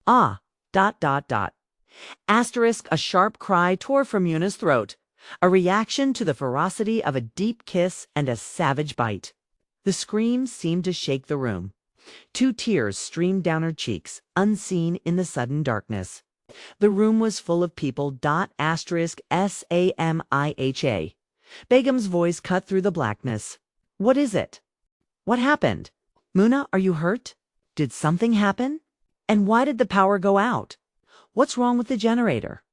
Ah, dot dot dot. Asterisk, a sharp cry tore from Muna's throat, a reaction to the ferocity of a deep kiss and a savage bite. The scream seemed to shake the room. 2 tears streamed down her cheeks, unseen in the sudden darkness. The room was full of people. Asterisk Samiha. Begum's voice cut through the blackness. What is it? What happened? Muna, are you hurt? Did something happen? And why did the power go out? What's wrong with the generator?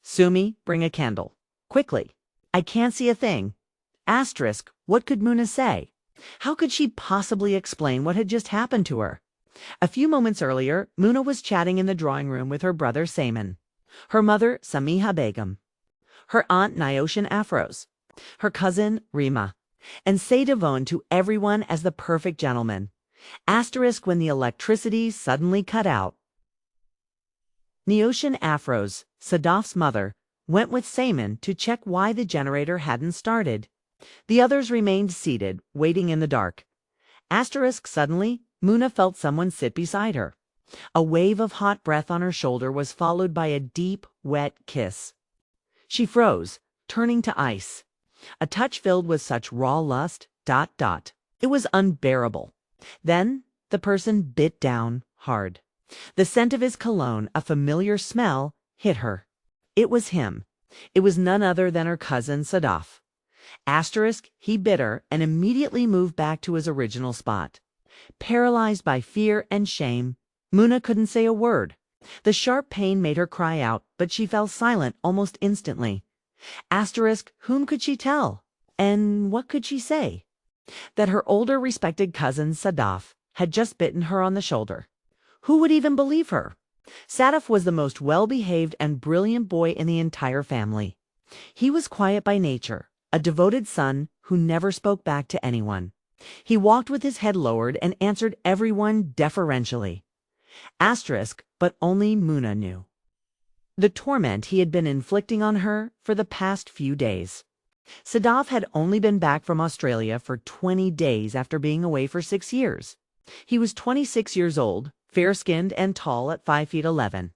Sumi, bring a candle. Quickly. I can't see a thing. Asterisk, what could Muna say? How could she possibly explain what had just happened to her? A few moments earlier, Muna was chatting in the drawing room with her brother Sayman, her mother Samiha Begum, her aunt Nyoshan Afros, her cousin Rima, and Sadaf to everyone as the perfect gentleman. Asterisk, when the electricity suddenly cut out. Nyoshan Afros, Sadaf's mother, went with Sayman to check why the generator hadn't started. The others remained seated, waiting in the dark. Asterisk, suddenly, Muna felt someone sit beside her. A wave of hot breath on her shoulder was followed by a deep, wet kiss. She froze, turning to ice. A touch filled with such raw lust. It was unbearable. Then the person bit down hard. The scent of his cologne, a familiar smell, hit her. It was him. It was none other than her cousin Sadaf. Asterisk, he bit her and immediately moved back to his original spot. Paralyzed by fear and shame, Muna couldn't say a word. The sharp pain made her cry out, but she fell silent almost instantly. Asterisk, whom could she tell? And what could she say? That her older respected cousin Sadaf had just bitten her on the shoulder. Who would even believe her? Sadaf was the most well-behaved and brilliant boy in the entire family. He was quiet by nature, a devoted son who never spoke back to anyone. He walked with his head lowered and answered everyone deferentially. Asterisk, but only Muna knew the torment he had been inflicting on her for the past few days. Sadaf had only been back from Australia for 20 days after being away for 6 years. He was 26 years old, fair-skinned and tall at 5 feet 11.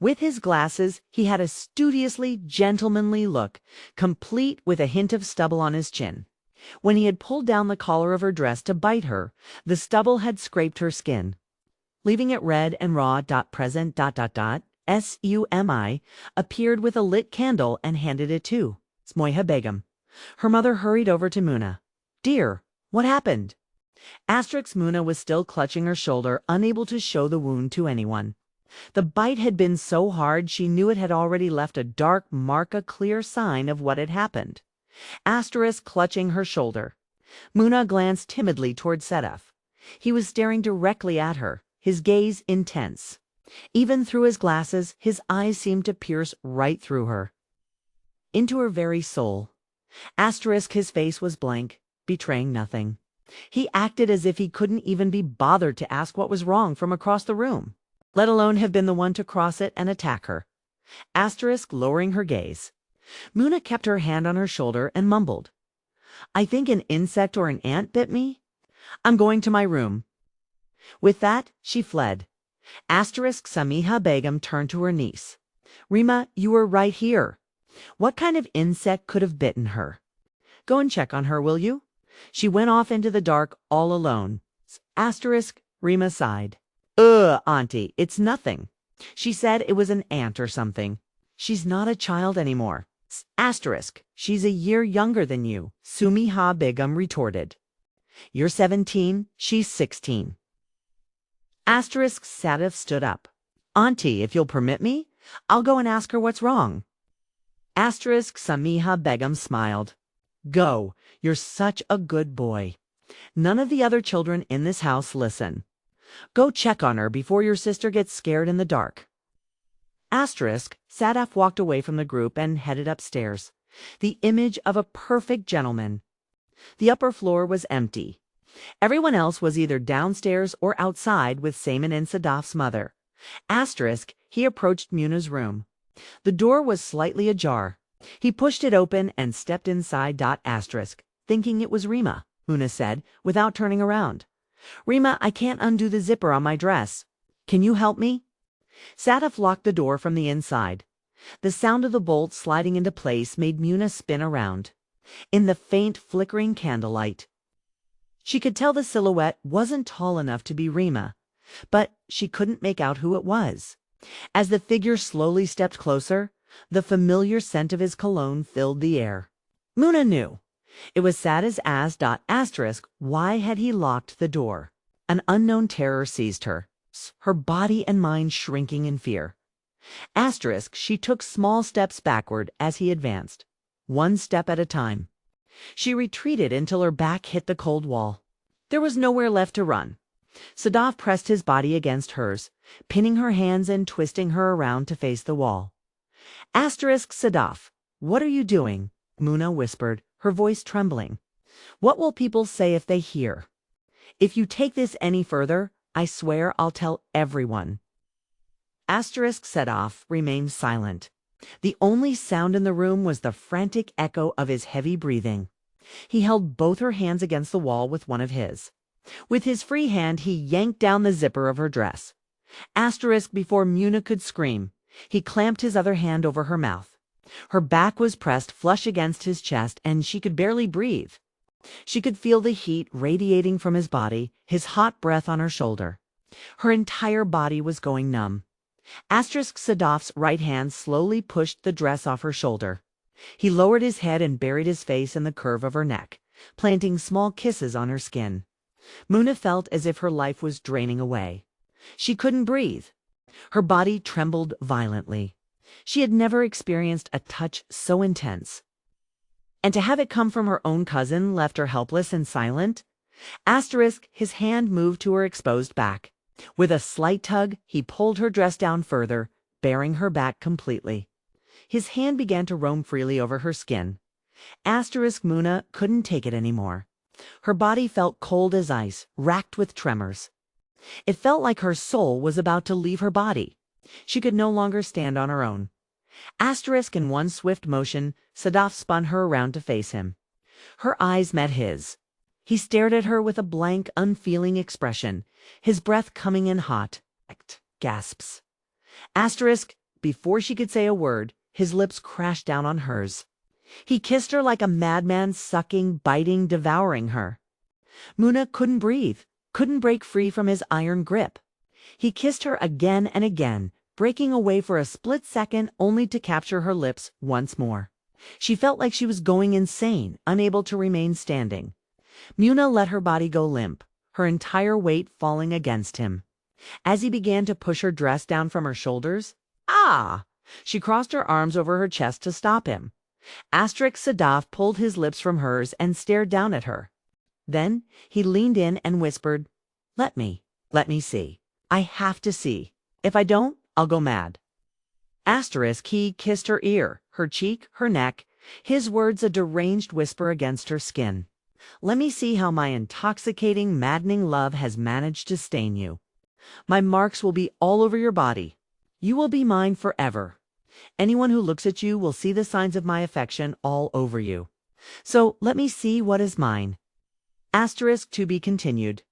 With his glasses, he had a studiously gentlemanly look, complete with a hint of stubble on his chin. When he had pulled down the collar of her dress to bite her, the stubble had scraped her skin, leaving it red and raw. Present. Sumi appeared with a lit candle and handed it to Samiha Begum. Her mother hurried over to Muna. Dear, what happened? Asterisk, Muna was still clutching her shoulder, unable to show the wound to anyone. The bite had been so hard she knew it had already left a dark mark, a clear sign of what had happened. Asterisk, clutching her shoulder. Muna glanced timidly toward Sadaf. He was staring directly at her, his gaze intense. Even through his glasses, his eyes seemed to pierce right through her, into her very soul. Asterisk, his face was blank, betraying nothing. He acted as if he couldn't even be bothered to ask what was wrong from across the room, let alone have been the one to cross it and attack her. Asterisk, lowering her gaze. Muna kept her hand on her shoulder and mumbled, I think an insect or an ant bit me. I'm going to my room. With that, she fled. Asterisk, Samiha Begum turned to her niece. Rima, you were right here. What kind of insect could have bitten her? Go and check on her, will you? She went off into the dark all alone. Asterisk, Rima sighed. Auntie, it's nothing. She said it was an ant or something. She's not a child anymore. Asterisk, she's a year younger than you, Samiha Begum retorted. You're 17, she's 16. Asterisk, Sadaf stood up. Auntie, if you'll permit me, I'll go and ask her what's wrong. Asterisk, Samiha Begum smiled. Go, you're such a good boy. None of the other children in this house listen. Go check on her before your sister gets scared in the dark. Asterisk, Sadaf walked away from the group and headed upstairs, the image of a perfect gentleman. The upper floor was empty. Everyone else was either downstairs or outside with Sayman and Sadaf's mother. Asterisk, he approached Muna's room. The door was slightly ajar. He pushed it open and stepped inside. Asterisk, thinking it was Rima, Muna said, without turning around. Rima, I can't undo the zipper on my dress. Can you help me? Sadaf locked the door from the inside. The sound of the bolt sliding into place made Muna spin around. In the faint, flickering candlelight, she could tell the silhouette wasn't tall enough to be Rima, but she couldn't make out who it was. As the figure slowly stepped closer, the familiar scent of his cologne filled the air. Muna knew. It was sad as asterisk. Why had he locked the door? An unknown terror seized her, her body and mind shrinking in fear. Asterisk, she took small steps backward as he advanced, one step at a time. She retreated until her back hit the cold wall. There was nowhere left to run. Sadaf pressed his body against hers, pinning her hands and twisting her around to face the wall. Asterisk, Sadaf, what are you doing? Muna whispered, her voice trembling. What will people say if they hear? If you take this any further, I swear I'll tell everyone. Asterisk Sadaf remained silent. The only sound in the room was the frantic echo of his heavy breathing. He held both her hands against the wall with one of his. With his free hand, he yanked down the zipper of her dress. Asterisk, before Muna could scream, he clamped his other hand over her mouth. Her back was pressed flush against his chest, and she could barely breathe. She could feel the heat radiating from his body, his hot breath on her shoulder. Her entire body was going numb. Asterisk Sadaf's right hand slowly pushed the dress off her shoulder. He lowered his head and buried his face in the curve of her neck, planting small kisses on her skin. Muna felt as if her life was draining away. She couldn't breathe. Her body trembled violently. She had never experienced a touch so intense. And to have it come from her own cousin left her helpless and silent. Asterisk, his hand moved to her exposed back. With a slight tug, he pulled her dress down further, baring her back completely. His hand began to roam freely over her skin. Asterisk, Muna couldn't take it anymore. Her body felt cold as ice, racked with tremors. It felt like her soul was about to leave her body. She could no longer stand on her own. Asterisk, in one swift motion, Sadaf spun her around to face him. Her eyes met his. He stared at her with a blank, unfeeling expression, his breath coming in hot. Gasps. Asterisk, before she could say a word, his lips crashed down on hers. He kissed her like a madman, sucking, biting, devouring her. Muna couldn't breathe, couldn't break free from his iron grip. He kissed her again and again, breaking away for a split second only to capture her lips once more. She felt like she was going insane, unable to remain standing. Muna let her body go limp, her entire weight falling against him. As he began to push her dress down from her shoulders, she crossed her arms over her chest to stop him. Asterisk Sadaf pulled his lips from hers and stared down at her. Then he leaned in and whispered, let me see. I have to see. If I don't, I'll go mad. Asterisk, he kissed her ear, her cheek, her neck, his words a deranged whisper against her skin. Let me see how my intoxicating, maddening love has managed to stain you. My marks will be all over your body. You will be mine forever. Anyone who looks at you will see the signs of my affection all over you. So let me see what is mine. Asterisk, to be continued.